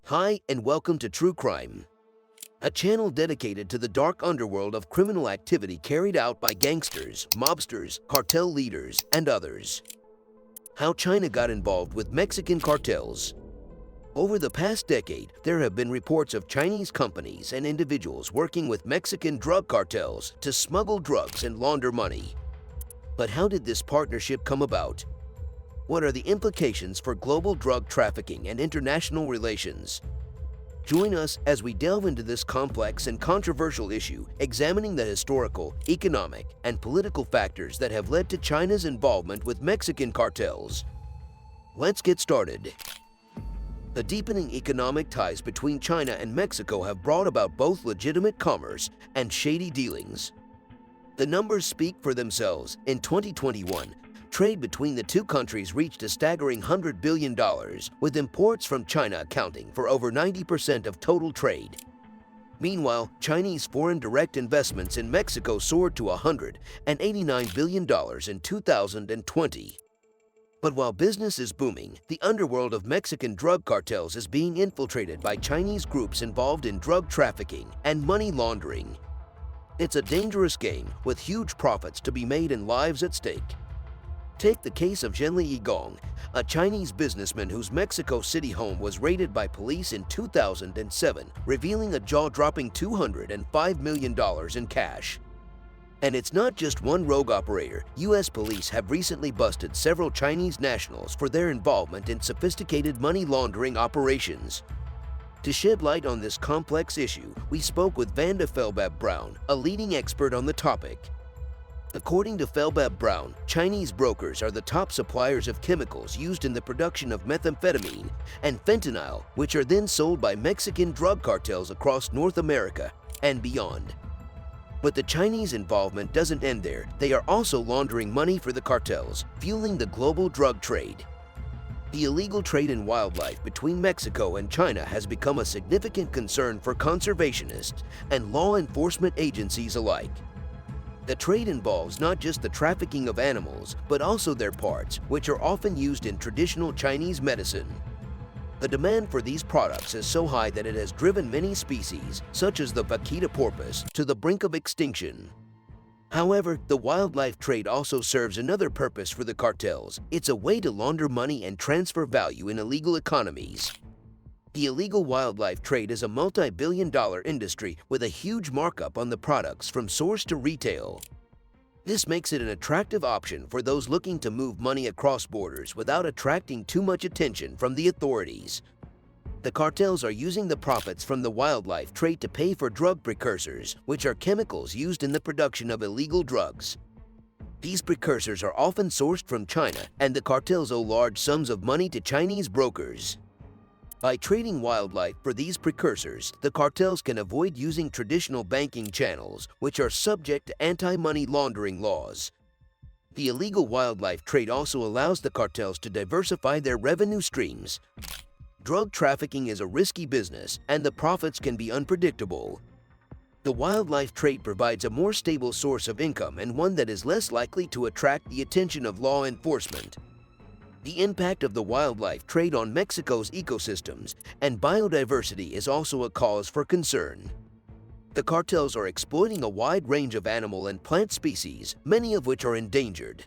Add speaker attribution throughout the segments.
Speaker 1: Hi, and welcome to True Crime, a channel dedicated to the dark underworld of criminal activity carried out by gangsters, mobsters, cartel leaders, and others. How China got involved with Mexican cartels. Over the past decade, there have been reports of Chinese companies and individuals working with Mexican drug cartels to smuggle drugs and launder money. But how did this partnership come about? What are the implications for global drug trafficking and international relations? Join us as we delve into this complex and controversial issue, examining the historical, economic, and political factors that have led to China's involvement with Mexican cartels. Let's get started. The deepening economic ties between China and Mexico have brought about both legitimate commerce and shady dealings. The numbers speak for themselves. In 2021, trade between the two countries reached a staggering $100 billion, with imports from China accounting for over 90% of total trade. Meanwhile, Chinese foreign direct investments in Mexico soared to $189 billion in 2020. But while business is booming, the underworld of Mexican drug cartels is being infiltrated by Chinese groups involved in drug trafficking and money laundering. It's a dangerous game with huge profits to be made and lives at stake. Take the case of Zhenli Yigong, a Chinese businessman whose Mexico City home was raided by police in 2007, revealing a jaw-dropping $205 million in cash. And it's not just one rogue operator. U.S. police have recently busted several Chinese nationals for their involvement in sophisticated money laundering operations. To shed light on this complex issue, we spoke with Vanda Felbab Brown, a leading expert on the topic. According to Felbab Brown, Chinese brokers are the top suppliers of chemicals used in the production of methamphetamine and fentanyl, which are then sold by Mexican drug cartels across North America and beyond. But the Chinese involvement doesn't end there. They are also laundering money for the cartels, fueling the global drug trade. The illegal trade in wildlife between Mexico and China has become a significant concern for conservationists and law enforcement agencies alike. The trade involves not just the trafficking of animals, but also their parts, which are often used in traditional Chinese medicine. The demand for these products is so high that it has driven many species, such as the vaquita porpoise, to the brink of extinction. However, the wildlife trade also serves another purpose for the cartels. It's a way to launder money and transfer value in illegal economies. The illegal wildlife trade is a multi-billion-dollar industry with a huge markup on the products from source to retail. This makes it an attractive option for those looking to move money across borders without attracting too much attention from the authorities. The cartels are using the profits from the wildlife trade to pay for drug precursors, which are chemicals used in the production of illegal drugs. These precursors are often sourced from China, and the cartels owe large sums of money to Chinese brokers. By trading wildlife for these precursors, the cartels can avoid using traditional banking channels, which are subject to anti-money laundering laws. The illegal wildlife trade also allows the cartels to diversify their revenue streams. Drug trafficking is a risky business, and the profits can be unpredictable. The wildlife trade provides a more stable source of income and one that is less likely to attract the attention of law enforcement. The impact of the wildlife trade on Mexico's ecosystems and biodiversity is also a cause for concern. The cartels are exploiting a wide range of animal and plant species, many of which are endangered.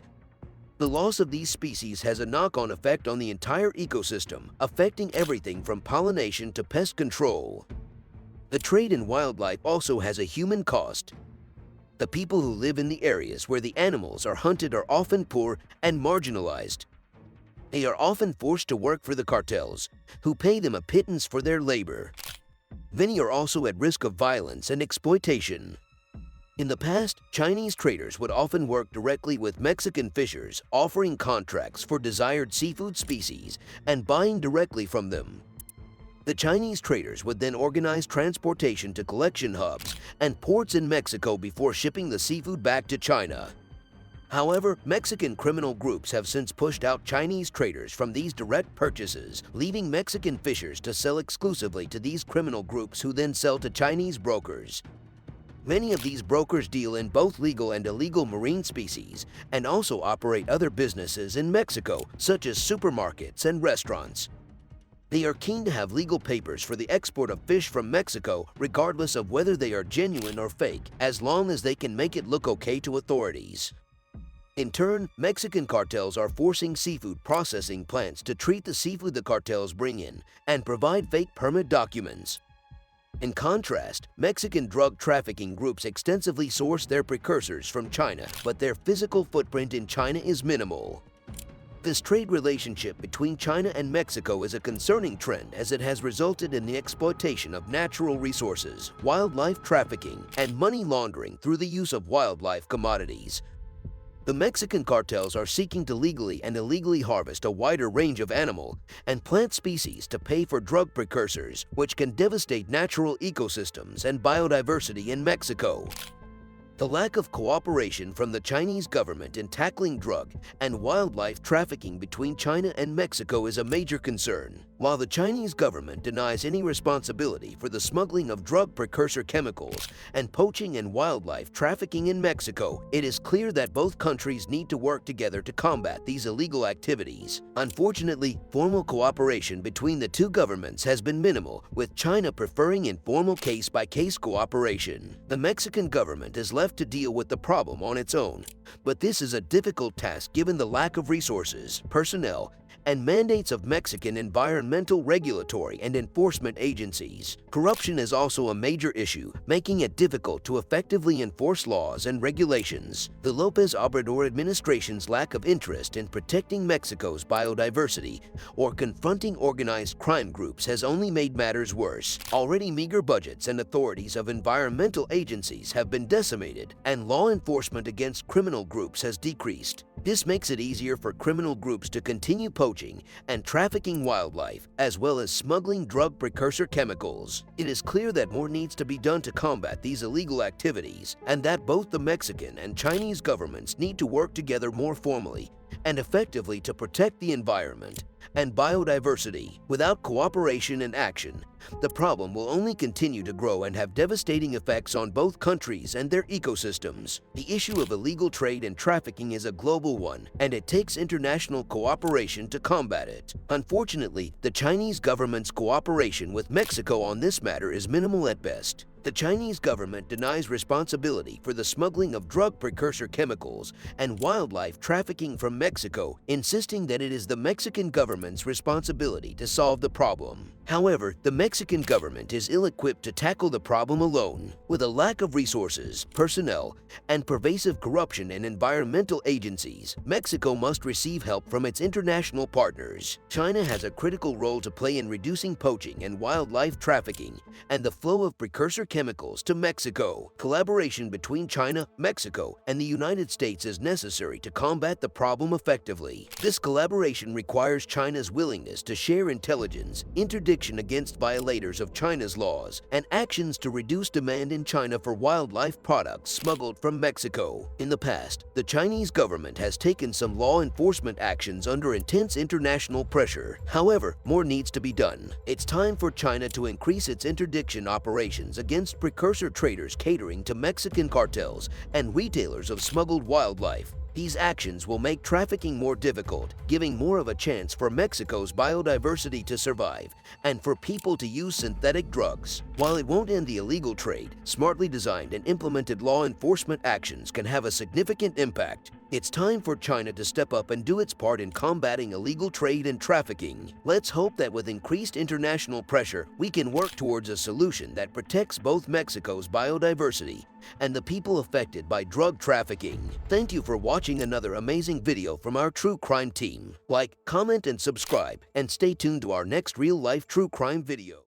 Speaker 1: The loss of these species has a knock-on effect on the entire ecosystem, affecting everything from pollination to pest control. The trade in wildlife also has a human cost. The people who live in the areas where the animals are hunted are often poor and marginalized. They are often forced to work for the cartels, who pay them a pittance for their labor. Many are also at risk of violence and exploitation. In the past, Chinese traders would often work directly with Mexican fishers, offering contracts for desired seafood species and buying directly from them. The Chinese traders would then organize transportation to collection hubs and ports in Mexico before shipping the seafood back to China. However, Mexican criminal groups have since pushed out Chinese traders from these direct purchases, leaving Mexican fishers to sell exclusively to these criminal groups who then sell to Chinese brokers. Many of these brokers deal in both legal and illegal marine species and also operate other businesses in Mexico, such as supermarkets and restaurants. They are keen to have legal papers for the export of fish from Mexico regardless of whether they are genuine or fake, as long as they can make it look okay to authorities. In turn, Mexican cartels are forcing seafood processing plants to treat the seafood the cartels bring in and provide fake permit documents. In contrast, Mexican drug trafficking groups extensively source their precursors from China, but their physical footprint in China is minimal. This trade relationship between China and Mexico is a concerning trend as it has resulted in the exploitation of natural resources, wildlife trafficking, and money laundering through the use of wildlife commodities. The Mexican cartels are seeking to legally and illegally harvest a wider range of animal and plant species to pay for drug precursors, which can devastate natural ecosystems and biodiversity in Mexico. The lack of cooperation from the Chinese government in tackling drug and wildlife trafficking between China and Mexico is a major concern. While the Chinese government denies any responsibility for the smuggling of drug precursor chemicals and poaching and wildlife trafficking in Mexico, it is clear that both countries need to work together to combat these illegal activities. Unfortunately, formal cooperation between the two governments has been minimal, with China preferring informal case-by-case cooperation. The Mexican government is left to deal with the problem on its own, but this is a difficult task given the lack of resources, personnel, and mandates of Mexican environmental regulatory and enforcement agencies. Corruption is also a major issue, making it difficult to effectively enforce laws and regulations. The López Obrador administration's lack of interest in protecting Mexico's biodiversity or confronting organized crime groups has only made matters worse. Already meager budgets and authorities of environmental agencies have been decimated, and law enforcement against criminal groups has decreased. This makes it easier for criminal groups to continue poaching and trafficking wildlife, as well as smuggling drug precursor chemicals. It is clear that more needs to be done to combat these illegal activities, and that both the Mexican and Chinese governments need to work together more formally and effectively to protect the environment and biodiversity. Without cooperation and action, the problem will only continue to grow and have devastating effects on both countries and their ecosystems. The issue of illegal trade and trafficking is a global one, and it takes international cooperation to combat it. Unfortunately, the Chinese government's cooperation with Mexico on this matter is minimal at best. The Chinese government denies responsibility for the smuggling of drug precursor chemicals and wildlife trafficking from Mexico, insisting that it is the Mexican government's responsibility to solve the problem. However, the Mexican government is ill-equipped to tackle the problem alone. With a lack of resources, personnel, and pervasive corruption in environmental agencies, Mexico must receive help from its international partners. China has a critical role to play in reducing poaching and wildlife trafficking and the flow of precursor chemicals to Mexico. Collaboration between China, Mexico, and the United States is necessary to combat the problem effectively. This collaboration requires China's willingness to share intelligence, interdiction against violators of China's laws, and actions to reduce demand in China for wildlife products smuggled from Mexico. In the past, the Chinese government has taken some law enforcement actions under intense international pressure. However, more needs to be done. It's time for China to increase its interdiction operations against precursor traders catering to Mexican cartels and retailers of smuggled wildlife. These actions will make trafficking more difficult, giving more of a chance for Mexico's biodiversity to survive and for people to use synthetic drugs. While it won't end the illegal trade, smartly designed and implemented law enforcement actions can have a significant impact. It's time for China to step up and do its part in combating illegal trade and trafficking. Let's hope that with increased international pressure, we can work towards a solution that protects both Mexico's biodiversity and the people affected by drug trafficking. Thank you for watching another amazing video from our true crime team. Like, comment, and subscribe, and stay tuned to our next real-life true crime video.